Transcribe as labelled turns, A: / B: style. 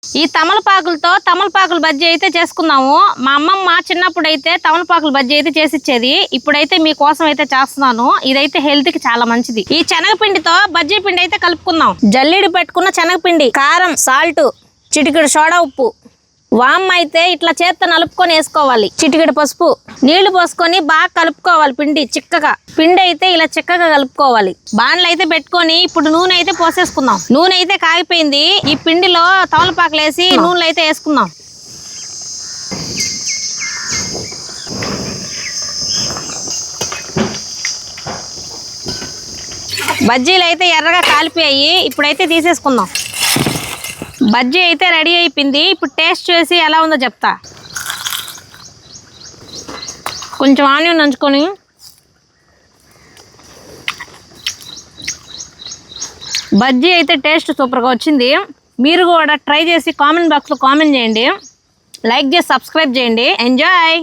A: ఈ తమలపాకులతో తమలపాకుల బజ్జీ అయితే చేసుకున్నాము. మా అమ్మమ్మ చిన్నప్పుడు అయితే తమలపాకుల బజ్జీ అయితే చేసిచ్చేది. ఇప్పుడైతే మీకోసం అయితే చేస్తున్నాను. ఇదైతే హెల్త్ కి చాలా మంచిది. ఈ శనగపిండితో బజ్జీ పిండి అయితే కలుపుకుందాం. జల్లిడి పెట్టుకున్న శనగపిండి, కారం, సాల్ట్, చిటికెడు సోడా ఉప్పు, వామ్ అయితే ఇట్లా చేత్తో నలుపుకొని వేసుకోవాలి. చిటికెడు పసుపు, నీళ్లు పోసుకొని బాగా కలుపుకోవాలి. పిండి చిక్కగా, పిండి అయితే ఇలా చిక్కగా కలుపుకోవాలి. బాండ్లు అయితే పెట్టుకొని ఇప్పుడు నూనె అయితే పోసేసుకుందాం. నూనె అయితే కాగిపోయింది. ఈ పిండిలో తమలపాకులు వేసి నూనెలో అయితే వేసుకుందాం. బజ్జీలు అయితే ఎర్రగా కాలిపోయాయి. ఇప్పుడైతే తీసేసుకుందాం. బజ్జీ అయితే రెడీ అయిపోయింది. ఇప్పుడు టేస్ట్ చేసి ఎలా ఉందో చెప్తా. కొంచెం ఆనియన్ నంచుకొని బజ్జీ అయితే టేస్ట్ సూపర్గా వచ్చింది. మీరు కూడా ట్రై చేసి కామెంట్ బాక్స్లో కామెంట్ చేయండి. లైక్ చేసి సబ్స్క్రైబ్ చేయండి. ఎంజాయ్.